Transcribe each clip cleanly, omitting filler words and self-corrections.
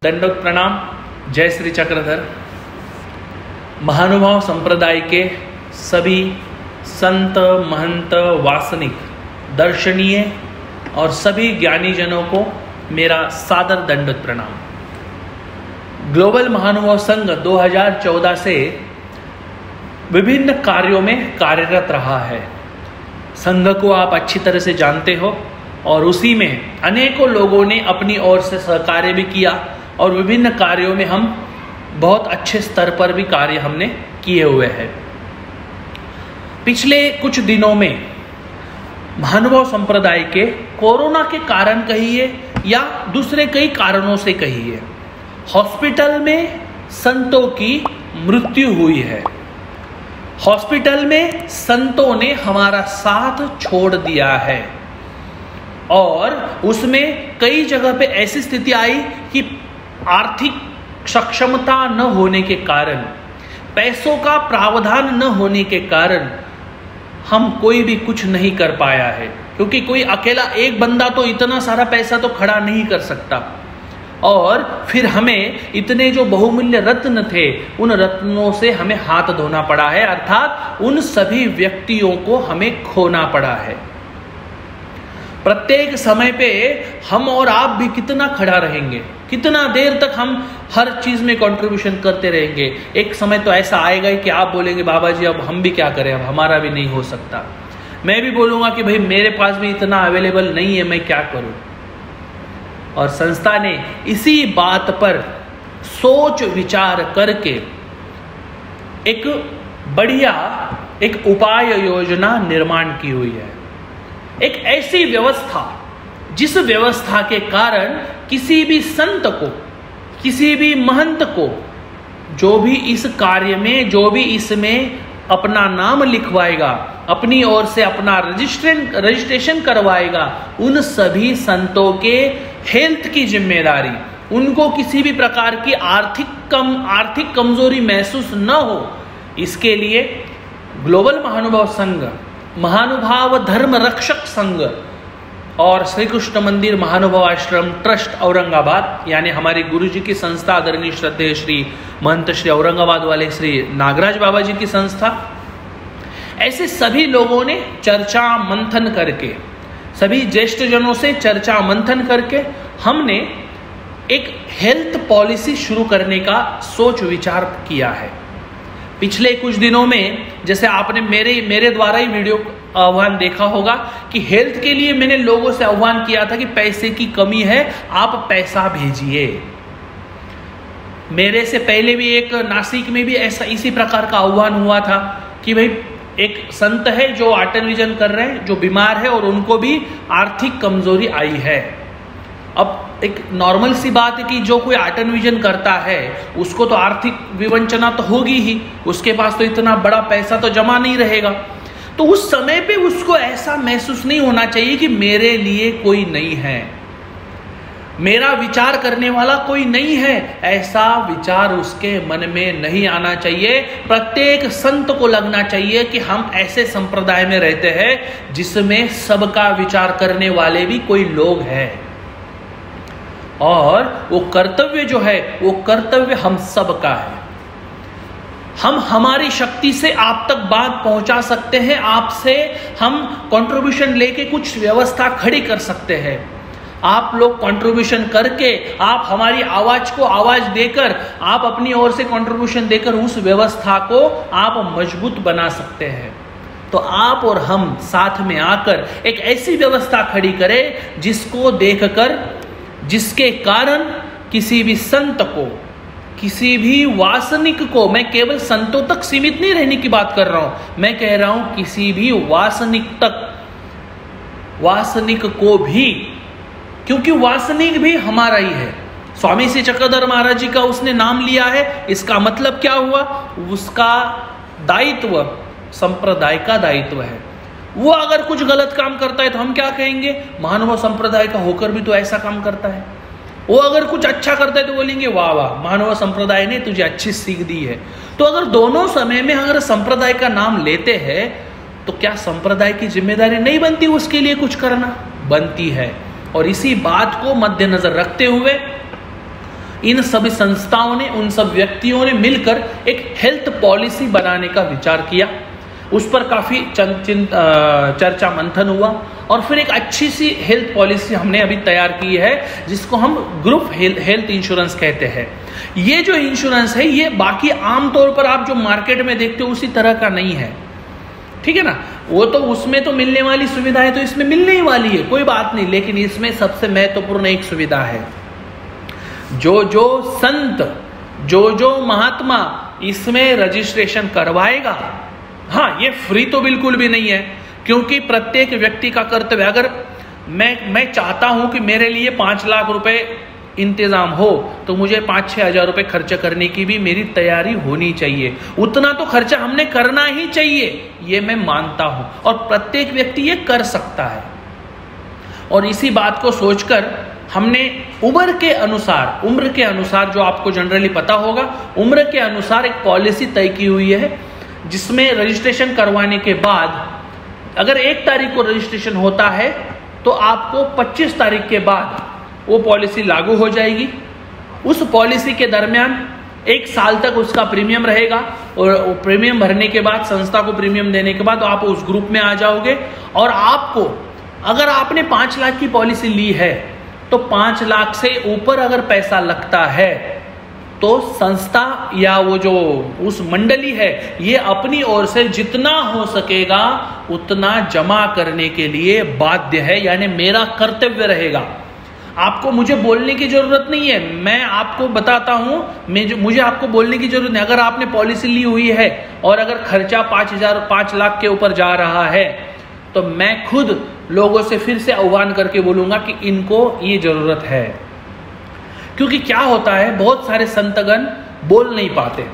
दंडोत प्रणाम। जय श्री चक्रधर। महानुभाव संप्रदाय के सभी संत, महंत, वासनिक, दर्शनीय और सभी ज्ञानी जनों को मेरा सादर दंडोत प्रणाम। ग्लोबल महानुभाव संघ 2014 से विभिन्न कार्यों में कार्यरत रहा है। संघ को आप अच्छी तरह से जानते हो और उसी में अनेकों लोगों ने अपनी ओर से सहकार्य भी किया और विभिन्न कार्यों में हम बहुत अच्छे स्तर पर भी कार्य हमने किए हुए हैं। पिछले कुछ दिनों में महानुभाव संप्रदाय के कोरोना के कारण कहिए या दूसरे कई कारणों से कहिए, हॉस्पिटल में संतों की मृत्यु हुई है। हॉस्पिटल में संतों ने हमारा साथ छोड़ दिया है और उसमें कई जगह पे ऐसी स्थिति आई कि आर्थिक सक्षमता न होने के कारण, पैसों का प्रावधान न होने के कारण हम कोई भी कुछ नहीं कर पाया है, क्योंकि कोई अकेला एक बंदा तो इतना सारा पैसा तो खड़ा नहीं कर सकता। और फिर हमें इतने जो बहुमूल्य रत्न थे, उन रत्नों से हमें हाथ धोना पड़ा है, अर्थात उन सभी व्यक्तियों को हमें खोना पड़ा है। प्रत्येक समय पे हम और आप भी कितना खड़ा रहेंगे, कितना देर तक हम हर चीज में कंट्रीब्यूशन करते रहेंगे। एक समय तो ऐसा आएगा कि आप बोलेंगे बाबा जी अब हम भी क्या करें, अब हमारा भी नहीं हो सकता। मैं भी बोलूंगा कि भाई मेरे पास भी इतना अवेलेबल नहीं है, मैं क्या करूं। और संस्था ने इसी बात पर सोच विचार करके एक बढ़िया एक उपाय योजना निर्माण की हुई है। एक ऐसी व्यवस्था जिस व्यवस्था के कारण किसी भी संत को, किसी भी महंत को, जो भी इस कार्य में, जो भी इसमें अपना नाम लिखवाएगा, अपनी ओर से अपना रजिस्ट्रेशन करवाएगा, उन सभी संतों के हेल्थ की जिम्मेदारी, उनको किसी भी प्रकार की आर्थिक कमजोरी महसूस न हो, इसके लिए ग्लोबल महानुभाव संघ, महानुभाव धर्म रक्षक संघ और श्री कृष्ण मंदिर महानुभाव आश्रम ट्रस्ट औरंगाबाद, यानी हमारे गुरु जी की संस्था, आदरणीय श्रद्धेय श्री महंत श्री औरंगाबाद वाले श्री नागराज बाबा जी की संस्था, ऐसे सभी लोगों ने चर्चा मंथन करके, सभी ज्येष्ठ जनों से चर्चा मंथन करके हमने एक हेल्थ पॉलिसी शुरू करने का सोच विचार किया है। पिछले कुछ दिनों में जैसे आपने मेरे द्वारा ही वीडियो आह्वान देखा होगा कि हेल्थ के लिए मैंने लोगों से आह्वान किया था कि पैसे की कमी है, आप पैसा भेजिए। मेरे से पहले भी एक नासिक में भी ऐसा इसी प्रकार का आह्वान हुआ था कि भाई एक संत है जो अटल विजन कर रहे हैं, जो बीमार है और उनको भी आर्थिक कमजोरी आई है। अब एक नॉर्मल सी बात है कि जो कोई अटल विजन करता है उसको तो आर्थिक विवंचना तो होगी ही, उसके पास तो इतना बड़ा पैसा तो जमा नहीं रहेगा। तो उस समय पे उसको ऐसा महसूस नहीं होना चाहिए कि मेरे लिए कोई नहीं है, मेरा विचार करने वाला कोई नहीं है, ऐसा विचार उसके मन में नहीं आना चाहिए। प्रत्येक संत को लगना चाहिए कि हम ऐसे संप्रदाय में रहते हैं जिसमें सबका विचार करने वाले भी कोई लोग हैं और वो कर्तव्य जो है वो कर्तव्य हम सबका है। हम हमारी शक्ति से आप तक बात पहुंचा सकते हैं, आपसे हम कंट्रीब्यूशन लेके कुछ व्यवस्था खड़ी कर सकते हैं। आप लोग कंट्रीब्यूशन करके, आप हमारी आवाज को आवाज देकर, आप अपनी ओर से कंट्रीब्यूशन देकर उस व्यवस्था को आप मजबूत बना सकते हैं। तो आप और हम साथ में आकर एक ऐसी व्यवस्था खड़ी करें जिसको देखकर, जिसके कारण किसी भी संत को, किसी भी वासनिक को, मैं केवल संतों तक सीमित नहीं रहने की बात कर रहा हूं, मैं कह रहा हूं किसी भी वासनिक को भी, क्योंकि वासनिक भी हमारा ही है। स्वामी श्री चक्रधर महाराज जी का उसने नाम लिया है, इसका मतलब क्या हुआ, उसका दायित्व संप्रदाय का दायित्व है। वो अगर कुछ गलत काम करता है तो हम क्या कहेंगे, महानुभाव संप्रदाय का होकर भी तो ऐसा काम करता है। वो अगर कुछ अच्छा करता है तो बोलेंगे वाह वाह, महानुभाव संप्रदाय ने तुझे अच्छी सीख दी है। तो अगर दोनों समय में अगर संप्रदाय का नाम लेते हैं तो क्या संप्रदाय की जिम्मेदारी नहीं बनती उसके लिए कुछ करना? बनती है। और इसी बात को मद्देनजर रखते हुए इन सभी संस्थाओं ने, उन सब व्यक्तियों ने मिलकर एक हेल्थ पॉलिसी बनाने का विचार किया। उस पर काफ़ी चर्चा मंथन हुआ और फिर एक अच्छी सी हेल्थ पॉलिसी हमने अभी तैयार की है, जिसको हम ग्रुप हेल्थ इंश्योरेंस कहते हैं। ये जो इंश्योरेंस है ये बाकी आमतौर पर आप जो मार्केट में देखते हो उसी तरह का नहीं है, ठीक है ना। वो तो उसमें तो मिलने वाली सुविधाएं तो इसमें मिलने ही वाली है, कोई बात नहीं, लेकिन इसमें सबसे महत्वपूर्ण एक सुविधा है, जो संत, जो महात्मा इसमें रजिस्ट्रेशन करवाएगा, हाँ ये फ्री तो बिल्कुल भी नहीं है, क्योंकि प्रत्येक व्यक्ति का कर्तव्य, अगर मैं चाहता हूं कि मेरे लिए 5 लाख रुपए इंतजाम हो तो मुझे 5-6 हज़ार रुपए खर्च करने की भी मेरी तैयारी होनी चाहिए। उतना तो खर्चा हमने करना ही चाहिए, ये मैं मानता हूं, और प्रत्येक व्यक्ति ये कर सकता है। और इसी बात को सोचकर हमने उम्र के अनुसार जो आपको जनरली पता होगा, उम्र के अनुसार एक पॉलिसी तय की हुई है, जिसमें रजिस्ट्रेशन करवाने के बाद अगर 1 तारीख को रजिस्ट्रेशन होता है तो आपको 25 तारीख के बाद वो पॉलिसी लागू हो जाएगी। उस पॉलिसी के दरमियान 1 साल तक उसका प्रीमियम रहेगा, और प्रीमियम भरने के बाद, संस्था को प्रीमियम देने के बाद आप उस ग्रुप में आ जाओगे। और आपको, अगर आपने 5 लाख की पॉलिसी ली है तो 5 लाख से ऊपर अगर पैसा लगता है तो संस्था या वो जो उस मंडली है ये अपनी ओर से जितना हो सकेगा उतना जमा करने के लिए बाध्य है, यानी मेरा कर्तव्य रहेगा। आपको मुझे बोलने की जरूरत नहीं है, मैं आपको बताता हूं, मुझे आपको बोलने की जरूरत नहीं। अगर आपने पॉलिसी ली हुई है और अगर खर्चा 5 लाख के ऊपर जा रहा है तो मैं खुद लोगों से फिर से आह्वान करके बोलूंगा कि इनको ये जरूरत है। क्योंकि क्या होता है, बहुत सारे संतगण बोल नहीं पाते।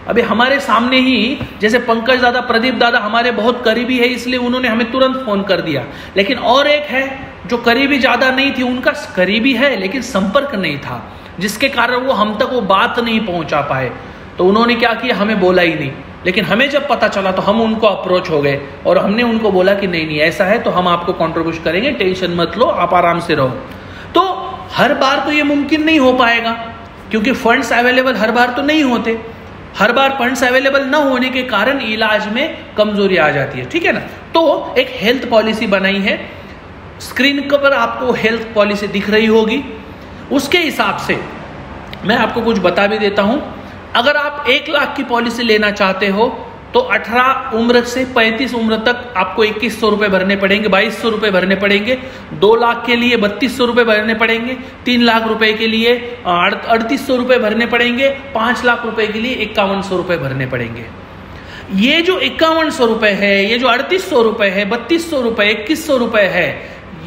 अभी हमारे सामने ही जैसे पंकज दादा, प्रदीप दादा हमारे बहुत करीबी है, इसलिए उन्होंने हमें तुरंत फोन कर दिया। लेकिन और एक है जो करीबी ज्यादा नहीं थी, उनका करीबी है लेकिन संपर्क नहीं था, जिसके कारण वो हम तक वो बात नहीं पहुंचा पाए। तो उन्होंने क्या किया, हमें बोला ही नहीं। लेकिन हमें जब पता चला तो हम उनको अप्रोच हो गए और हमने उनको बोला कि नहीं ऐसा है तो हम आपको कॉन्ट्रीब्यूट करेंगे, टेंशन मत लो, आप आराम से रहो। तो हर बार तो ये मुमकिन नहीं हो पाएगा, क्योंकि फंड्स अवेलेबल हर बार तो नहीं होते। हर बार फंड्स अवेलेबल न होने के कारण इलाज में कमजोरी आ जाती है, ठीक है ना। तो एक हेल्थ पॉलिसी बनाई है, स्क्रीन पर आपको हेल्थ पॉलिसी दिख रही होगी। उसके हिसाब से मैं आपको कुछ बता भी देता हूं। अगर आप 1 लाख की पॉलिसी लेना चाहते हो तो 18 उम्र से 35 उम्र तक आपको 2100 रुपए भरने पड़ेंगे, 2200 रुपए भरने पड़ेंगे। 2 लाख के लिए 3200 रुपए भरने पड़ेंगे। 3 लाख रुपए के लिए 3800 रुपए भरने पड़ेंगे। 5 लाख रुपए के लिए 5100 रुपए भरने पड़ेंगे। ये जो 5100 रुपए है, ये जो 3800 रुपए है, 3200 रुपए, 2100 रुपए है,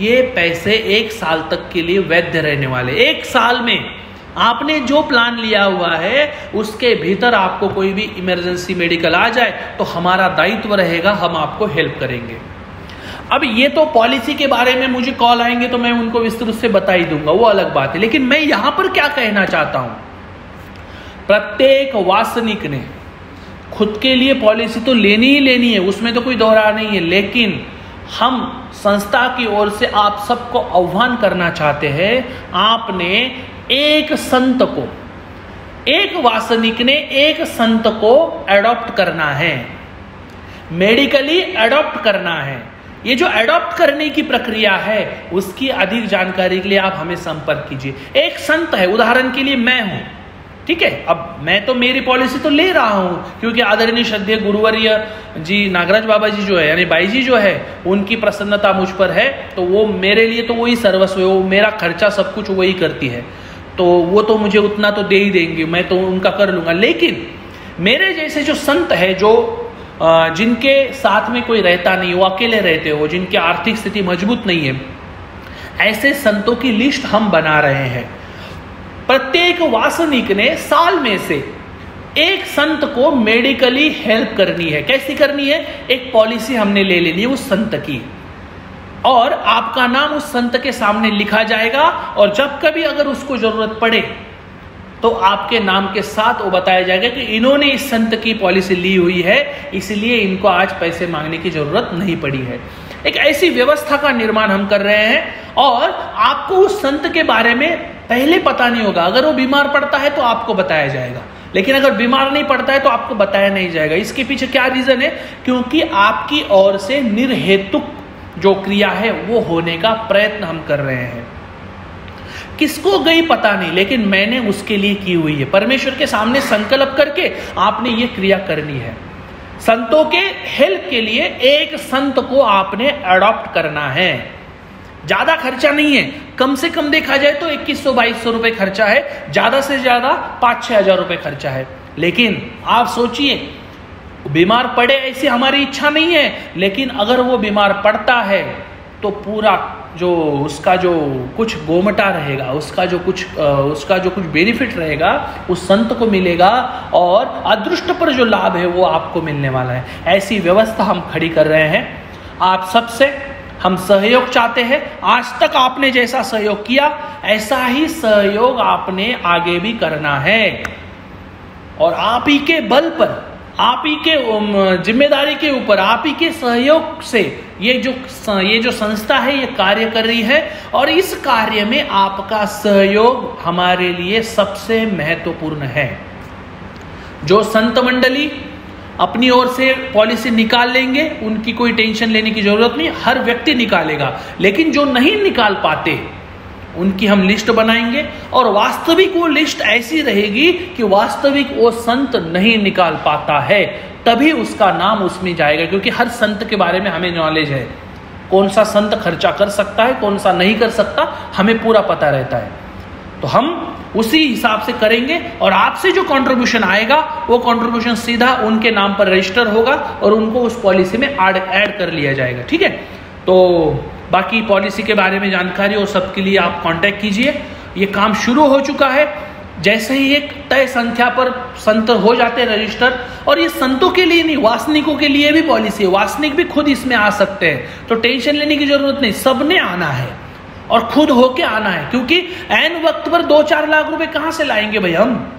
ये पैसे 1 साल तक के लिए वैध रहने वाले। 1 साल में आपने जो प्लान लिया हुआ है उसके भीतर आपको कोई भी इमरजेंसी मेडिकल आ जाए तो हमारा दायित्व रहेगा, हम आपको हेल्प करेंगे। अब ये तो पॉलिसी के बारे में मुझे कॉल आएंगे तो मैं उनको विस्तृत से बता ही दूंगा, वो अलग बात है। लेकिन मैं यहां पर क्या कहना चाहता हूं, प्रत्येक वासनिक ने खुद के लिए पॉलिसी तो लेनी ही लेनी है, उसमें तो कोई दोहरा नहीं है। लेकिन हम संस्था की ओर से आप सबको आह्वान करना चाहते हैं, आपने एक संत को, एक वासनिक ने एक संत को एडॉप्ट करना है, मेडिकली एडॉप्ट करना है। ये जो एडॉप्ट करने की प्रक्रिया है उसकी अधिक जानकारी के लिए आप हमें संपर्क कीजिए। एक संत है, उदाहरण के लिए मैं हूं, ठीक है। अब मैं तो मेरी पॉलिसी तो ले रहा हूं क्योंकि आदरणीय श्रद्धेय गुरुवर्य जी नागराज बाबा जी जो है, यानी बाई जी जो है, उनकी प्रसन्नता मुझ पर है, तो वो मेरे लिए तो वही सर्वस्व है, वो मेरा खर्चा सब कुछ वही करती है, तो वो तो मुझे उतना तो दे ही देंगे, मैं तो उनका कर लूंगा। लेकिन मेरे जैसे जो संत है, जो जिनके साथ में कोई रहता नहीं, वो अकेले रहते हो, जिनकी आर्थिक स्थिति मजबूत नहीं है, ऐसे संतों की लिस्ट हम बना रहे हैं। प्रत्येक वासनिक ने साल में से एक संत को मेडिकली हेल्प करनी है। कैसी करनी है, एक पॉलिसी हमने ले लेनी है उस संत की, और आपका नाम उस संत के सामने लिखा जाएगा, और जब कभी अगर उसको जरूरत पड़े तो आपके नाम के साथ वो बताया जाएगा कि इन्होंने इस संत की पॉलिसी ली हुई है, इसलिए इनको आज पैसे मांगने की जरूरत नहीं पड़ी है। एक ऐसी व्यवस्था का निर्माण हम कर रहे हैं, और आपको उस संत के बारे में पहले पता नहीं होगा। अगर वो बीमार पड़ता है तो आपको बताया जाएगा, लेकिन अगर बीमार नहीं पड़ता है तो आपको बताया नहीं जाएगा। इसके पीछे क्या रीजन है? क्योंकि आपकी ओर से निर्हेतुक जो क्रिया है वो होने का प्रयत्न हम कर रहे हैं। किसको गई पता नहीं, लेकिन मैंने उसके लिए की हुई है। परमेश्वर के सामने संकल्प करके आपने ये क्रिया करनी है। संतों के हेल्प के लिए एक संत को आपने अडॉप्ट करना है। ज्यादा खर्चा नहीं है, कम से कम देखा जाए तो 2100-2200 रुपए खर्चा है, ज्यादा से ज्यादा 5-6 हजार रुपए खर्चा है। लेकिन आप सोचिए, बीमार पड़े ऐसी हमारी इच्छा नहीं है, लेकिन अगर वो बीमार पड़ता है तो पूरा जो उसका जो कुछ गोमटा रहेगा, उसका जो कुछ बेनिफिट रहेगा उस संत को मिलेगा, और अदृष्ट पर जो लाभ है वो आपको मिलने वाला है। ऐसी व्यवस्था हम खड़ी कर रहे हैं। आप सबसे हम सहयोग चाहते हैं। आज तक आपने जैसा सहयोग किया ऐसा ही सहयोग आपने आगे भी करना है, और आप ही के बल पर, आप ही के जिम्मेदारी के ऊपर, आप ही के सहयोग से ये जो संस्था है ये कार्य कर रही है, और इस कार्य में आपका सहयोग हमारे लिए सबसे महत्वपूर्ण है। जो संत मंडली अपनी ओर से पॉलिसी निकाल लेंगे उनकी कोई टेंशन लेने की जरूरत नहीं, हर व्यक्ति निकालेगा। लेकिन जो नहीं निकाल पाते उनकी हम लिस्ट बनाएंगे, और वास्तविक वो लिस्ट ऐसी रहेगी कि वास्तविक वो संत नहीं निकाल पाता है तभी उसका नाम उसमें जाएगा। क्योंकि हर संत के बारे में हमें नॉलेज है, कौन सा संत खर्चा कर सकता है, कौन सा नहीं कर सकता, हमें पूरा पता रहता है। तो हम उसी हिसाब से करेंगे, और आपसे जो कंट्रीब्यूशन आएगा वो कंट्रीब्यूशन सीधा उनके नाम पर रजिस्टर होगा और उनको उस पॉलिसी में ऐड कर लिया जाएगा। ठीक है, तो बाकी पॉलिसी के बारे में जानकारी और सबके लिए आप कांटेक्ट कीजिए। ये काम शुरू हो चुका है। जैसे ही एक तय संख्या पर संत हो जाते हैं रजिस्टर, और ये संतों के लिए नहीं, वासनिकों के लिए भी पॉलिसी है। वासनिक भी खुद इसमें आ सकते हैं, तो टेंशन लेने की जरूरत नहीं। सबने आना है और खुद होके आना है, क्योंकि ऐन वक्त पर 2-4 लाख रुपए कहां से लाएंगे भाई हम।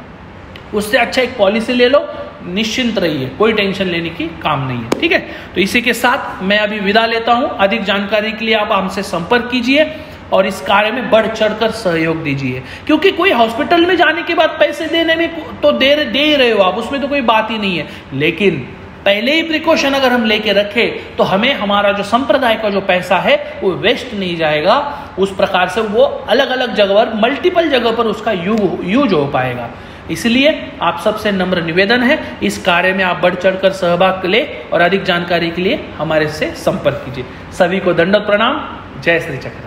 उससे अच्छा एक पॉलिसी ले लो, निश्चिंत रहिए, कोई टेंशन लेने की काम नहीं है। ठीक है, तो इसी के साथ मैं अभी विदा लेता हूं। अधिक जानकारी के लिए आप हमसे संपर्क कीजिए और इस कार्य में बढ़ चढ़कर सहयोग दीजिए। क्योंकि कोई हॉस्पिटल में जाने के बाद पैसे देने में तो दे ही रहे हो आप, उसमें तो कोई बात ही नहीं है। लेकिन पहले ही प्रिकॉशन अगर हम लेके रखें तो हमें हमारा जो संप्रदाय का जो पैसा है वो वेस्ट नहीं जाएगा। उस प्रकार से वो अलग अलग जगह पर, मल्टीपल जगह पर उसका यूज हो पाएगा। इसलिए आप सबसे नम्र निवेदन है, इस कार्य में आप बढ़ चढ़कर सहभाग ले, और अधिक जानकारी के लिए हमारे से संपर्क कीजिए। सभी को दंडवत प्रणाम। जय श्री चक्र।